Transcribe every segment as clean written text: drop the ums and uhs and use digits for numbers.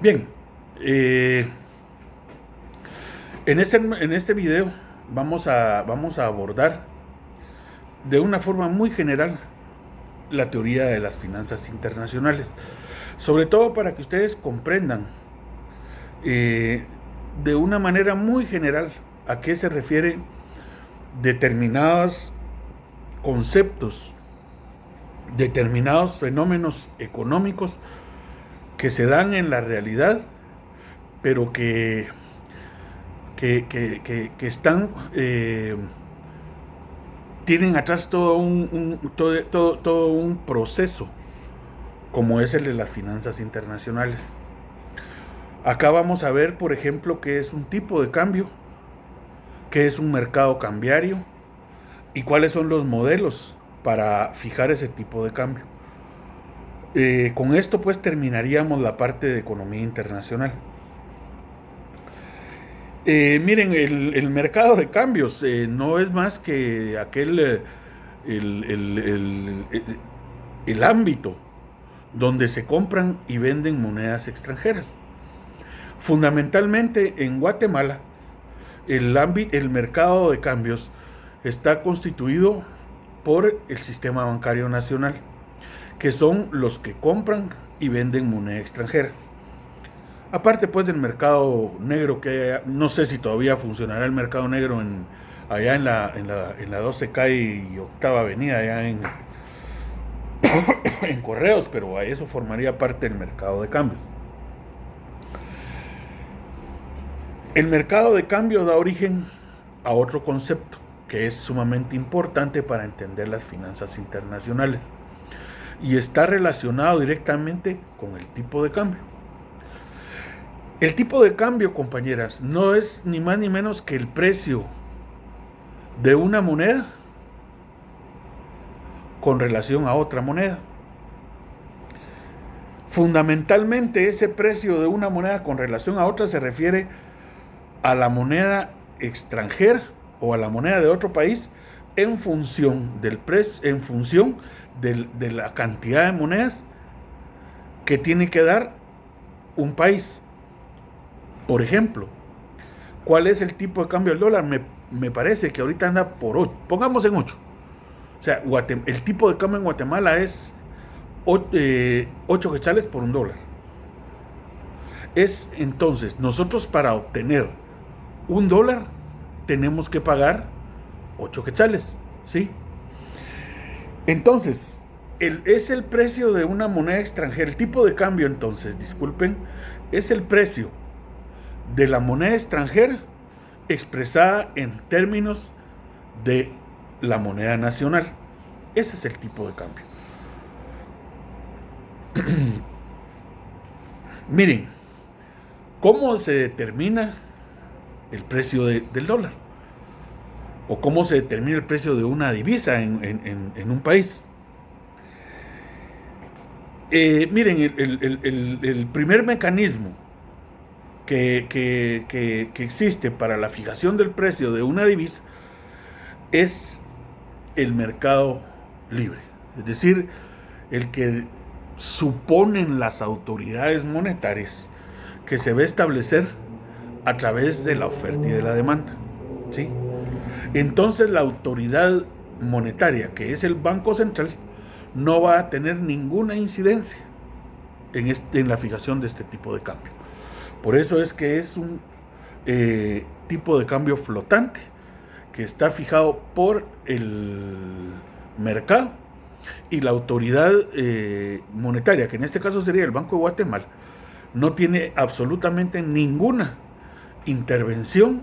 Bien, eh, en este video vamos a abordar de una forma muy general la teoría de las finanzas internacionales, sobre todo para que ustedes comprendan eh, de una manera muy general a qué se refieren determinados conceptos, determinados fenómenos económicos que se dan en la realidad, pero que están tienen atrás todo un proceso, como es el de las finanzas internacionales. Acá vamos a ver, por ejemplo, qué es un tipo de cambio, qué es un mercado cambiario y cuáles son los modelos para fijar ese tipo de cambio. Con esto pues terminaríamos la parte de economía internacional. Miren, el mercado de cambios no es más que el, el, el, el, el ámbito donde se compran y venden monedas extranjeras. Fundamentalmente en Guatemala, el mercado de cambios está constituido por el sistema bancario nacional, que son los que compran y venden moneda extranjera. Aparte pues del mercado negro, que no sé si todavía funcionará el mercado negro allá en la 12 calle y octava avenida, allá en Correos, pero a eso formaría parte del mercado de cambios. El mercado de cambio da origen a otro concepto que es sumamente importante para entender las finanzas internacionales y está relacionado directamente con el tipo de cambio. El tipo de cambio, compañeras, no es ni más ni menos que el precio de una moneda con relación a otra moneda. Fundamentalmente ese precio de una moneda con relación a otra se refiere a la moneda extranjera o a la moneda de otro país en función del precio, en función de la cantidad de monedas que tiene que dar un país. Por ejemplo, ¿cuál es el tipo de cambio del dólar? Me parece que ahorita anda por 8, pongamos en 8. O sea, el tipo de cambio en Guatemala es 8 quetzales por un dólar. Es entonces, nosotros para obtener un dólar tenemos que pagar 8 quetzales, ¿sí? Entonces, es el precio de una moneda extranjera. El tipo de cambio, entonces, disculpen, es el precio de la moneda extranjera expresada en términos de la moneda nacional. Ese es el tipo de cambio. Miren, ¿cómo se determina el precio del dólar? ¿O cómo se determina el precio de una divisa en un país? Miren, el primer mecanismo que existe para la fijación del precio de una divisa es el mercado libre, es decir, el que suponen las autoridades monetarias que se va a establecer a través de la oferta y de la demanda, ¿sí? Entonces la autoridad monetaria, que es el Banco Central, no va a tener ninguna incidencia en la fijación de este tipo de cambio. Por eso es que es un tipo de cambio flotante que está fijado por el mercado y la autoridad monetaria, que en este caso sería el Banco de Guatemala, no tiene absolutamente ninguna intervención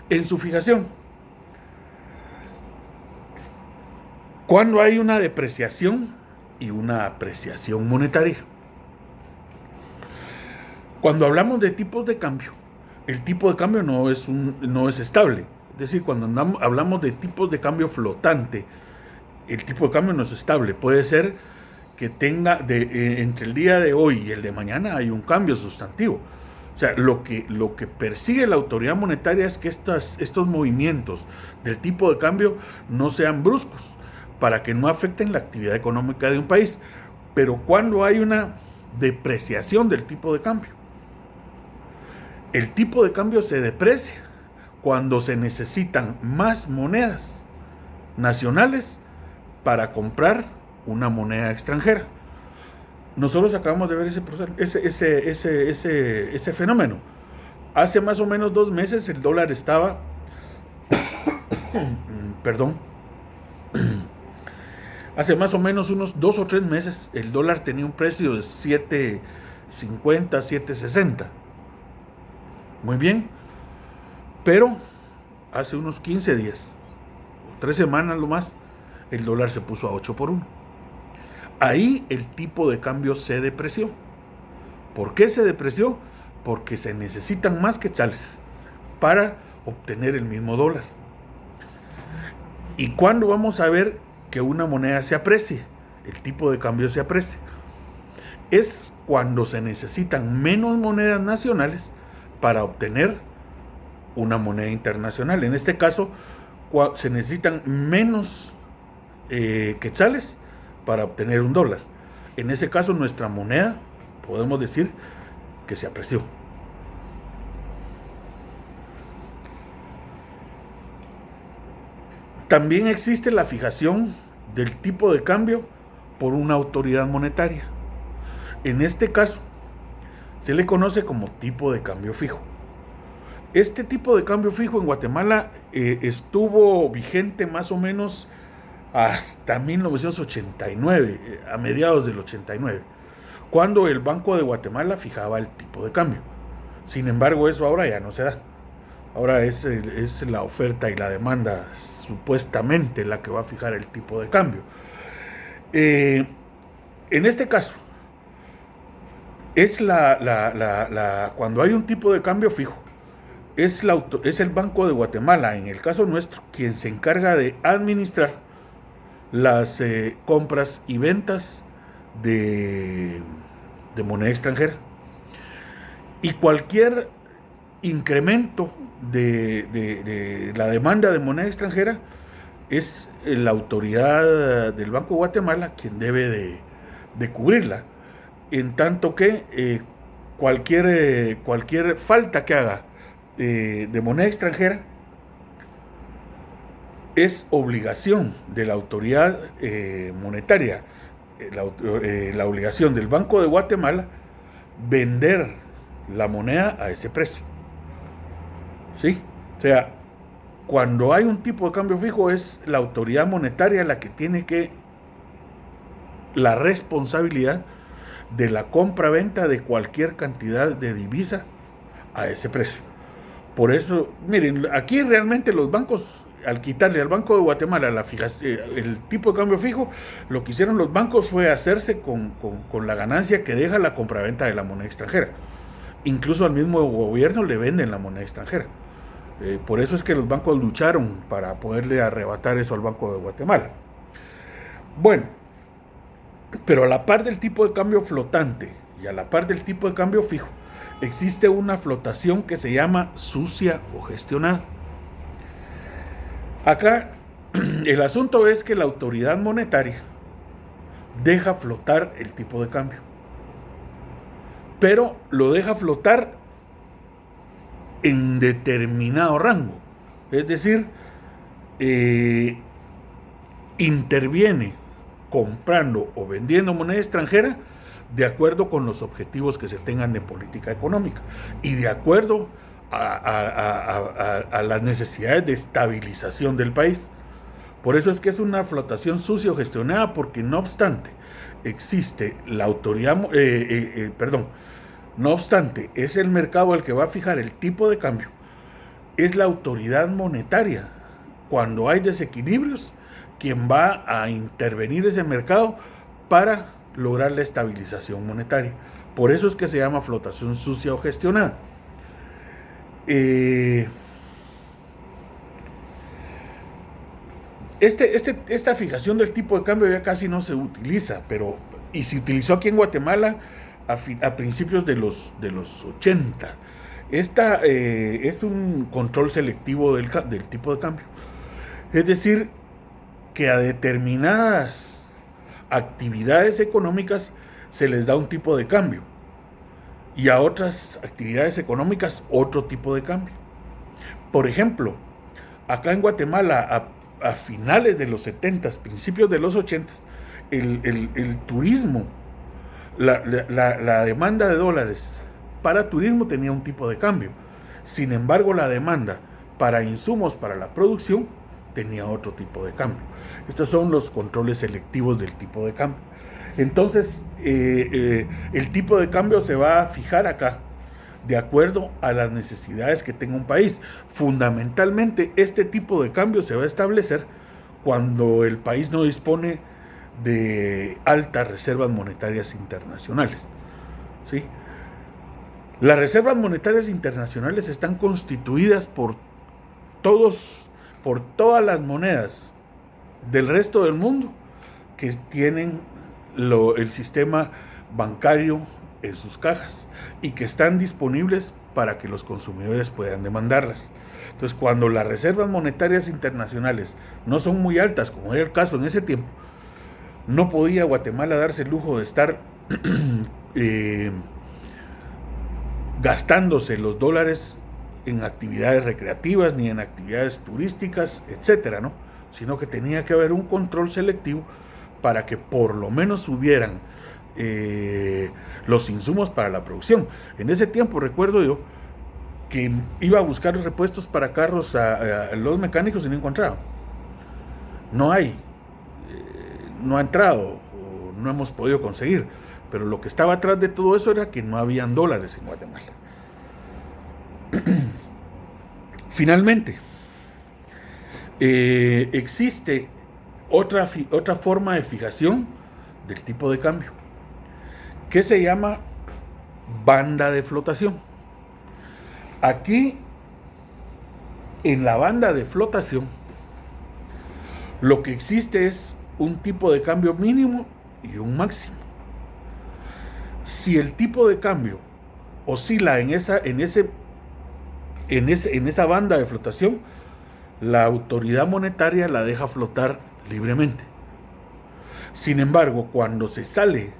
en su fijación. Cuando hay una depreciación y una apreciación monetaria. Cuando hablamos de tipos de cambio, el tipo de cambio no es estable. Es decir, cuando hablamos de tipos de cambio flotante, el tipo de cambio no es estable. Puede ser que tenga entre el día de hoy y el de mañana hay un cambio sustantivo. O sea, lo que persigue la autoridad monetaria es que estos movimientos del tipo de cambio no sean bruscos, para que no afecten la actividad económica de un país. Pero cuando hay una depreciación del tipo de cambio. El tipo de cambio se deprecia cuando se necesitan más monedas nacionales para comprar una moneda extranjera. Nosotros acabamos de ver ese fenómeno. Hace más o menos 2 meses el dólar estaba, perdón, hace más o menos unos 2 o 3 meses el dólar tenía un precio de 7.50, 7.60. Muy bien, pero hace unos 15 días, 3 semanas lo más, el dólar se puso a 8 por 1. Ahí el tipo de cambio se depreció. ¿Por qué se depreció? Porque se necesitan más quetzales para obtener el mismo dólar. ¿Y cuándo vamos a ver que una moneda se aprecie? El tipo de cambio se aprecie. Es cuando se necesitan menos monedas nacionales para obtener una moneda internacional. En este caso, se necesitan menos quetzales para obtener un dólar. En ese caso, nuestra moneda, podemos decir que se apreció. También existe la fijación del tipo de cambio por una autoridad monetaria. En este caso, se le conoce como tipo de cambio fijo. Este tipo de cambio fijo en Guatemala estuvo vigente más o menos hasta 1989, a mediados del 89, cuando el Banco de Guatemala fijaba el tipo de cambio. Sin embargo, eso ahora ya no se da. Ahora es la oferta y la demanda supuestamente la que va a fijar el tipo de cambio. En este caso, es cuando hay un tipo de cambio fijo, es el Banco de Guatemala, en el caso nuestro, quien se encarga de administrar las compras y ventas de moneda extranjera. Y cualquier incremento de la demanda de moneda extranjera es la autoridad del Banco de Guatemala quien debe de cubrirla, en tanto que cualquier falta que haga de moneda extranjera es obligación de la autoridad monetaria, la obligación del Banco de Guatemala vender la moneda a ese precio. ¿Sí? O sea, cuando hay un tipo de cambio fijo es la autoridad monetaria la que tiene la responsabilidad de la compra-venta de cualquier cantidad de divisa a ese precio. Por eso, miren, aquí realmente los bancos, al quitarle al Banco de Guatemala el tipo de cambio fijo, lo que hicieron los bancos fue hacerse con la ganancia que deja la compraventa de la moneda extranjera. Incluso al mismo gobierno le venden la moneda extranjera. Por eso es que los bancos lucharon para poderle arrebatar eso al Banco de Guatemala. Bueno, pero a la par del tipo de cambio flotante y a la par del tipo de cambio fijo, existe una flotación que se llama sucia o gestionada. Acá el asunto es que la autoridad monetaria deja flotar el tipo de cambio, pero lo deja flotar en determinado rango, es decir, interviene comprando o vendiendo moneda extranjera de acuerdo con los objetivos que se tengan de política económica y de acuerdo a las necesidades de estabilización del país. Por eso es que es una flotación sucia o gestionada, porque no obstante existe la autoridad, no obstante es el mercado el que va a fijar el tipo de cambio, es la autoridad monetaria, cuando hay desequilibrios, quien va a intervenir ese mercado para lograr la estabilización monetaria. Por eso es que se llama flotación sucia o gestionada. Esta fijación del tipo de cambio ya casi no se utiliza, y se utilizó aquí en Guatemala a principios de los 80. Esta es un control selectivo del tipo de cambio. Es decir, que a determinadas actividades económicas se les da un tipo de cambio y a otras actividades económicas otro tipo de cambio. Por ejemplo, acá en Guatemala a finales de los 70, principios de los 80, el turismo, la demanda de dólares para turismo tenía un tipo de cambio. Sin embargo, la demanda para insumos para la producción tenía otro tipo de cambio. Estos son los controles selectivos del tipo de cambio. Entonces, el tipo de cambio se va a fijar acá de acuerdo a las necesidades que tenga un país. Fundamentalmente, este tipo de cambio se va a establecer cuando el país no dispone de altas reservas monetarias internacionales, ¿sí? Las reservas monetarias internacionales están constituidas por todas las monedas del resto del mundo que tienen el sistema bancario en sus cajas y que están disponibles para que los consumidores puedan demandarlas. Entonces, cuando las reservas monetarias internacionales no son muy altas, como era el caso en ese tiempo, no podía Guatemala darse el lujo de estar gastándose los dólares en actividades recreativas ni en actividades turísticas, etcétera, ¿no? Sino que tenía que haber un control selectivo para que por lo menos hubieran los insumos para la producción. En ese tiempo recuerdo yo que iba a buscar repuestos para carros a los mecánicos y no encontraba. No hay, no ha entrado, o no hemos podido conseguir. Pero lo que estaba atrás de todo eso era que no habían dólares en Guatemala. Finalmente, existe otra forma de fijación del tipo de cambio, que se llama banda de flotación. Aquí, en la banda de flotación, lo que existe es un tipo de cambio mínimo y un máximo. Si el tipo de cambio oscila en esa banda de flotación, la autoridad monetaria la deja flotar libremente. Sin embargo, cuando se sale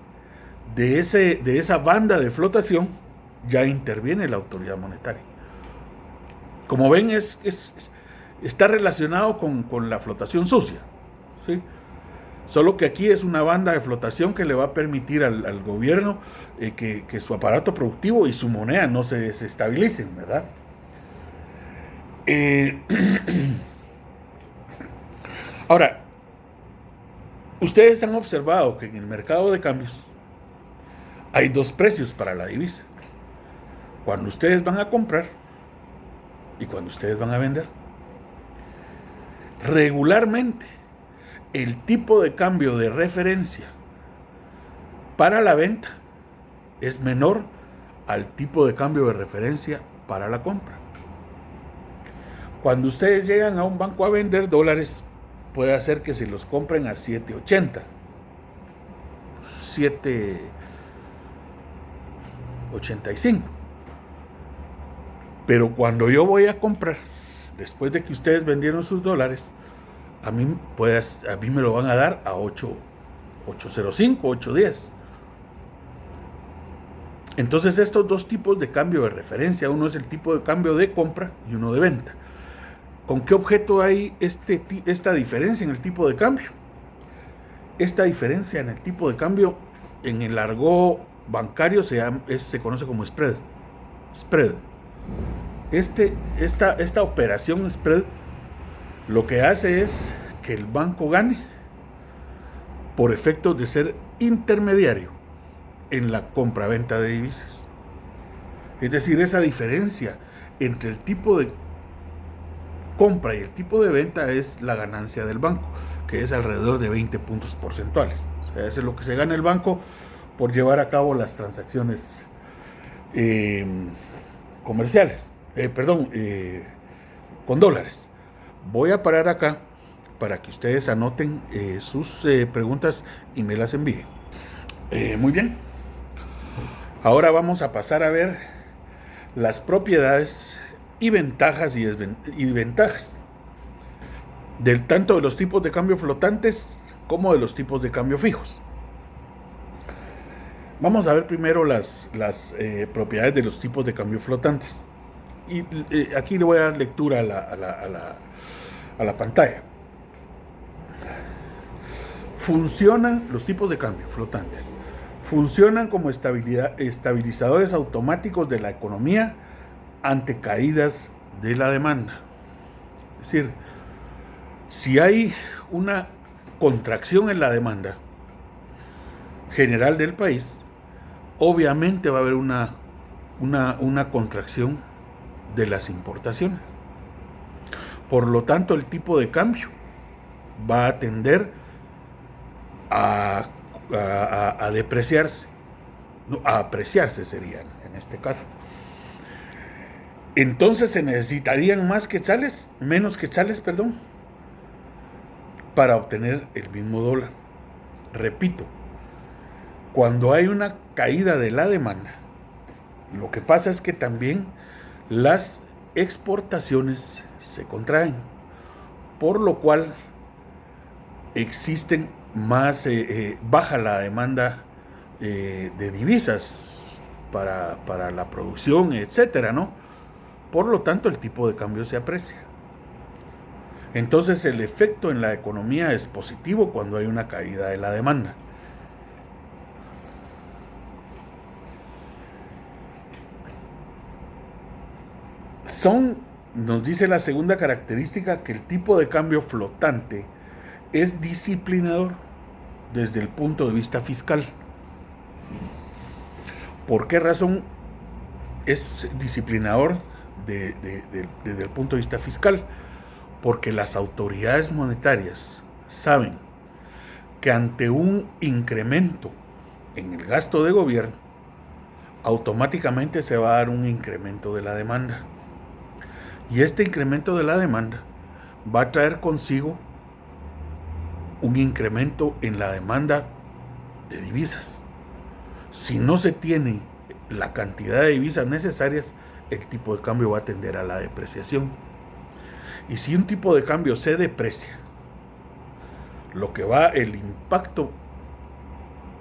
de esa banda de flotación, ya interviene la autoridad monetaria. Como ven, está relacionado con la flotación sucia, ¿sí? Solo que aquí es una banda de flotación que le va a permitir al gobierno que su aparato productivo y su moneda no se desestabilicen, ¿verdad? Ahora, ustedes han observado que en el mercado de cambios hay dos precios para la divisa. Cuando ustedes van a comprar y cuando ustedes van a vender. Regularmente, el tipo de cambio de referencia para la venta es menor al tipo de cambio de referencia para la compra. Cuando ustedes llegan a un banco a vender dólares, puede hacer que se los compren a 7.80, 7.85. Pero cuando yo voy a comprar, después de que ustedes vendieron sus dólares, a mí me lo van a dar a 8.05, 8.10. Entonces, estos dos tipos de cambio de referencia, uno es el tipo de cambio de compra y uno de venta. ¿Con qué objeto hay esta diferencia en el tipo de cambio? Esta diferencia en el tipo de cambio, en el argot bancario se conoce como spread. Esta operación spread lo que hace es que el banco gane por efecto de ser intermediario en la compra-venta de divisas. Es decir, esa diferencia entre el tipo de compra y el tipo de venta es la ganancia del banco, que es alrededor de 20 puntos porcentuales. O sea, eso es lo que se gana el banco por llevar a cabo las transacciones comerciales, con dólares. Voy a parar acá para que ustedes anoten sus preguntas y me las envíen. Muy bien. Ahora vamos a pasar a ver las propiedades y ventajas y desventajas tanto de los tipos de cambio flotantes como de los tipos de cambio fijos. Vamos a ver primero las propiedades de los tipos de cambio flotantes. Y aquí le voy a dar lectura a la pantalla. Funcionan los tipos de cambio flotantes. Funcionan como estabilizadores automáticos de la economía ante caídas de la demanda. Es decir, si hay una contracción en la demanda general del país, obviamente va a haber una contracción de las importaciones. Por lo tanto, el tipo de cambio va a tender a depreciarse, no, a apreciarse sería en este caso. Entonces se necesitarían menos quetzales, para obtener el mismo dólar. Repito, cuando hay una caída de la demanda, lo que pasa es que también las exportaciones se contraen, por lo cual existen baja la demanda de divisas para la producción, etcétera, ¿no? Por lo tanto, el tipo de cambio se aprecia. Entonces, el efecto en la economía es positivo cuando hay una caída de la demanda. Nos dice la segunda característica, que el tipo de cambio flotante es disciplinador desde el punto de vista fiscal. ¿Por qué razón es disciplinador desde el punto de vista fiscal? Porque las autoridades monetarias saben que ante un incremento en el gasto de gobierno, automáticamente se va a dar un incremento de la demanda. Y este incremento de la demanda va a traer consigo un incremento en la demanda de divisas. Si no se tiene la cantidad de divisas necesarias, el tipo de cambio va a tender a la depreciación. Y si un tipo de cambio se deprecia, el impacto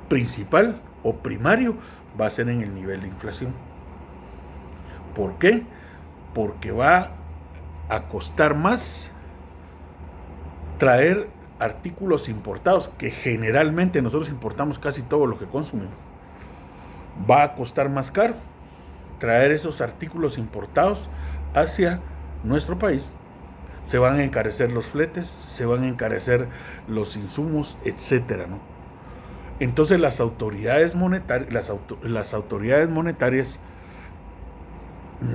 principal o primario va a ser en el nivel de inflación. ¿Por qué? Porque va a costar más traer artículos importados, que generalmente nosotros importamos casi todo lo que consumimos. Va a costar más caro traer esos artículos importados hacia nuestro país. Se van a encarecer los fletes, se van a encarecer los insumos, etcétera, ¿no? Entonces las autoridades monetarias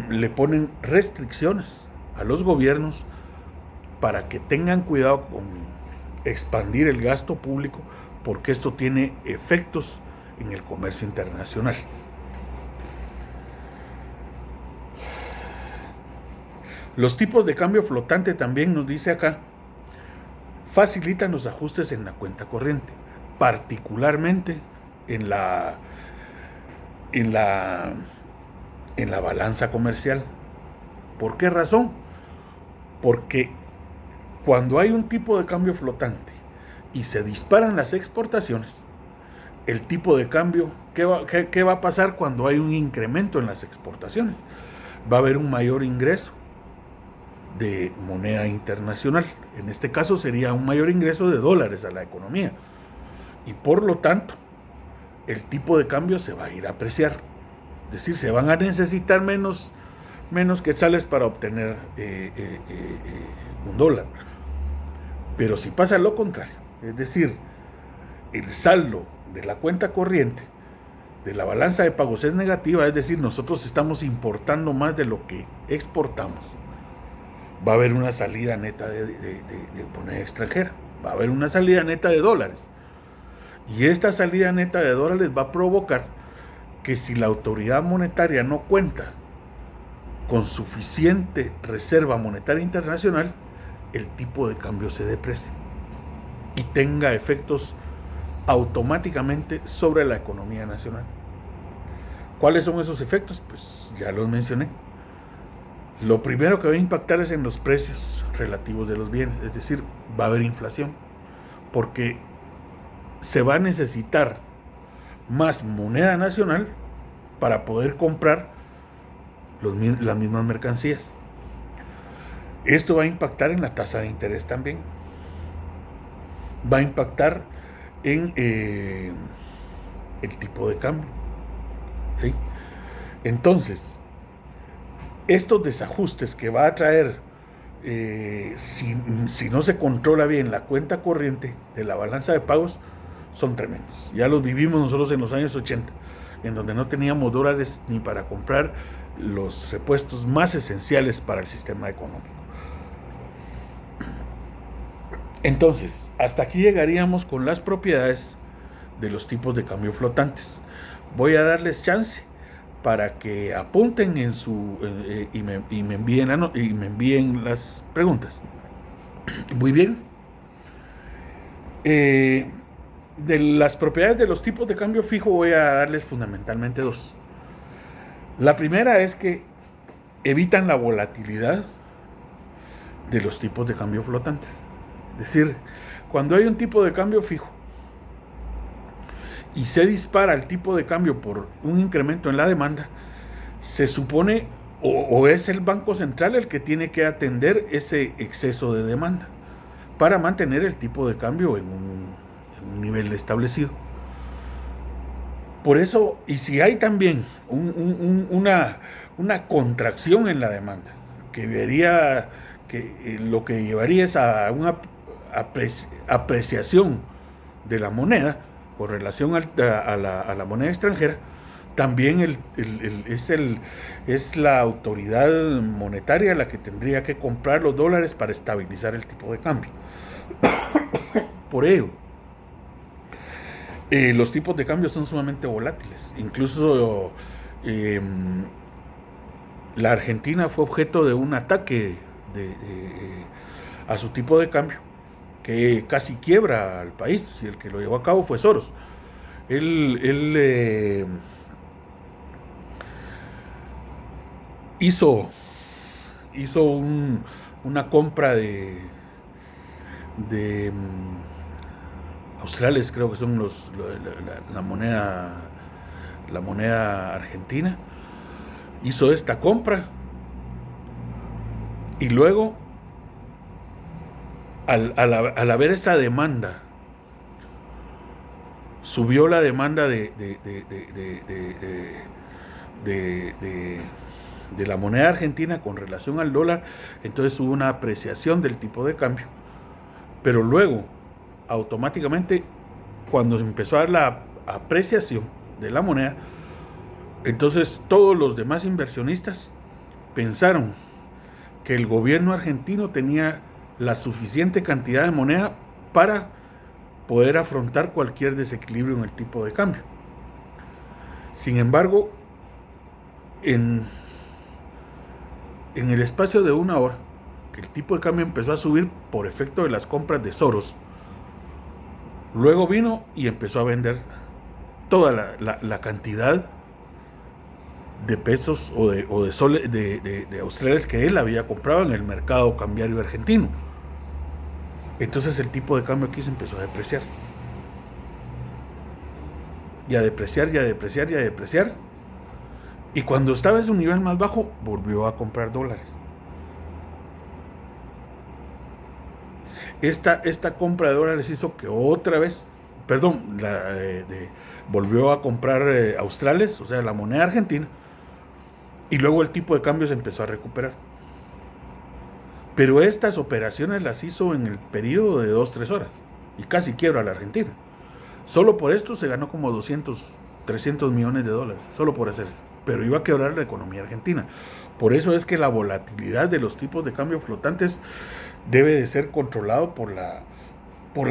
le ponen restricciones a los gobiernos para que tengan cuidado con expandir el gasto público, porque esto tiene efectos en el comercio internacional. Los tipos de cambio flotante también, nos dice acá, facilitan los ajustes en la cuenta corriente, particularmente en la balanza comercial. ¿Por qué razón? Porque cuando hay un tipo de cambio flotante y se disparan las exportaciones, el tipo de cambio, ¿qué va a pasar cuando hay un incremento en las exportaciones? Va a haber un mayor ingreso de moneda internacional. En este caso sería un mayor ingreso de dólares a la economía. Y por lo tanto, el tipo de cambio se va a ir a apreciar. Es decir, se van a necesitar menos quetzales para obtener un dólar. Pero si pasa lo contrario, es decir, el saldo de la cuenta corriente, de la balanza de pagos es negativa, es decir, nosotros estamos importando más de lo que exportamos, va a haber una salida neta de moneda extranjera, va a haber una salida neta de dólares. Y esta salida neta de dólares va a provocar que, si la autoridad monetaria no cuenta con suficiente reserva monetaria internacional, el tipo de cambio se deprecie y tenga efectos automáticamente sobre la economía nacional. ¿Cuáles son esos efectos? Pues ya los mencioné. Lo primero que va a impactar es en los precios relativos de los bienes, es decir, va a haber inflación, porque se va a necesitar más moneda nacional para poder comprar las mismas mercancías. Esto va a impactar en la tasa de interés también. Va a impactar en el tipo de cambio. ¿Sí? Entonces, estos desajustes que va a traer, si no se controla bien la cuenta corriente de la balanza de pagos, son tremendos. Ya los vivimos nosotros en los años 80, en donde no teníamos dólares ni para comprar los repuestos más esenciales para el sistema económico. Entonces, hasta aquí llegaríamos con las propiedades de los tipos de cambio flotantes. Voy a darles chance para que apunten en su y me envíen las preguntas. Muy bien. De las propiedades de los tipos de cambio fijo voy a darles fundamentalmente dos. La primera es que evitan la volatilidad de los tipos de cambio flotantes. Es decir, cuando hay un tipo de cambio fijo y se dispara el tipo de cambio por un incremento en la demanda, se supone o es el Banco Central el que tiene que atender ese exceso de demanda para mantener el tipo de cambio en un nivel establecido. Por eso, y si hay también una contracción en la demanda, lo que llevaría es a una apreciación de la moneda con relación a la moneda extranjera, también es la autoridad monetaria la que tendría que comprar los dólares para estabilizar el tipo de cambio. Por ello, los tipos de cambio son sumamente volátiles. Incluso la Argentina fue objeto de un ataque a su tipo de cambio que casi quiebra al país, y el que lo llevó a cabo fue Soros. Él hizo una compra de australes, creo que son la moneda argentina. Hizo esta compra y luego al haber esta demanda, subió la demanda de la moneda argentina con relación al dólar. Entonces hubo una apreciación del tipo de cambio, pero luego automáticamente, cuando empezó a dar la apreciación de la moneda, entonces todos los demás inversionistas pensaron que el gobierno argentino tenía la suficiente cantidad de moneda para poder afrontar cualquier desequilibrio en el tipo de cambio. Sin embargo, en el espacio de una hora, que el tipo de cambio empezó a subir por efecto de las compras de Soros, luego vino y empezó a vender toda la cantidad de pesos o de soles de australes que él había comprado en el mercado cambiario argentino. Entonces el tipo de cambio aquí se empezó a depreciar. Y a depreciar, y a depreciar, y a depreciar. Y cuando estaba en su nivel más bajo, volvió a comprar dólares. Esta compra de dólares hizo que otra vez, volvió a comprar australes, o sea, la moneda argentina, y luego el tipo de cambio se empezó a recuperar. Pero estas operaciones las hizo en el periodo de 2-3 horas y casi quiebra a la Argentina. Solo por esto se ganó como 200-300 millones de dólares, solo por hacer eso. Pero iba a quebrar la economía argentina. Por eso es que la volatilidad de los tipos de cambio flotantes debe de ser controlado por la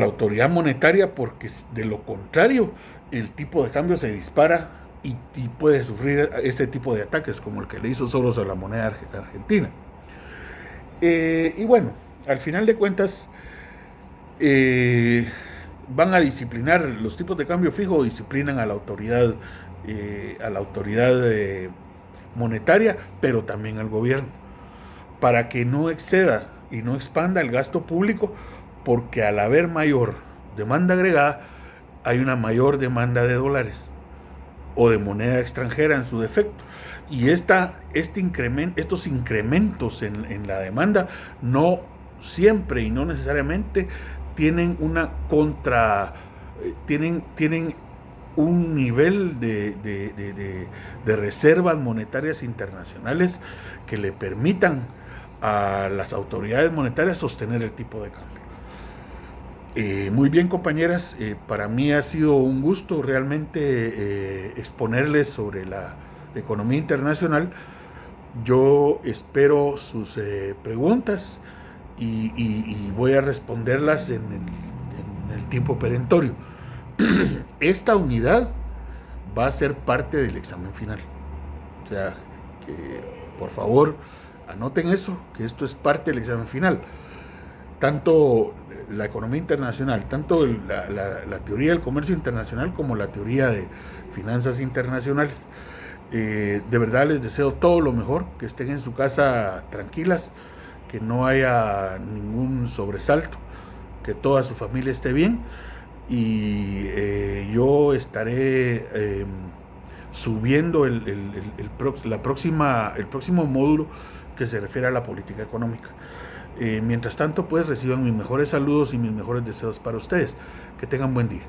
autoridad monetaria, porque de lo contrario el tipo de cambio se dispara y puede sufrir ese tipo de ataques como el que le hizo Soros a la moneda argentina. Y bueno, al final de cuentas van a disciplinar los tipos de cambio fijo, disciplinan a la autoridad monetaria, pero también al gobierno, para que no exceda y no expanda el gasto público, porque al haber mayor demanda agregada hay una mayor demanda de dólares. o de moneda extranjera en su defecto. Y estos incrementos en la demanda no siempre y no necesariamente tienen tienen un nivel de reservas monetarias internacionales que le permitan a las autoridades monetarias sostener el tipo de cambio. Muy bien, compañeras, para mí ha sido un gusto realmente exponerles sobre la economía internacional. Yo espero sus preguntas y voy a responderlas en el tiempo perentorio. Esta unidad va a ser parte del examen final. O sea, que por favor anoten eso, que esto es parte del examen final. Tanto la economía internacional, tanto la teoría del comercio internacional como la teoría de finanzas internacionales. De verdad les deseo todo lo mejor, que estén en su casa tranquilas, que no haya ningún sobresalto, que toda su familia esté bien y yo estaré subiendo el próximo módulo que se refiere a la política económica. Mientras tanto, pues reciban mis mejores saludos y mis mejores deseos para ustedes. Que tengan buen día.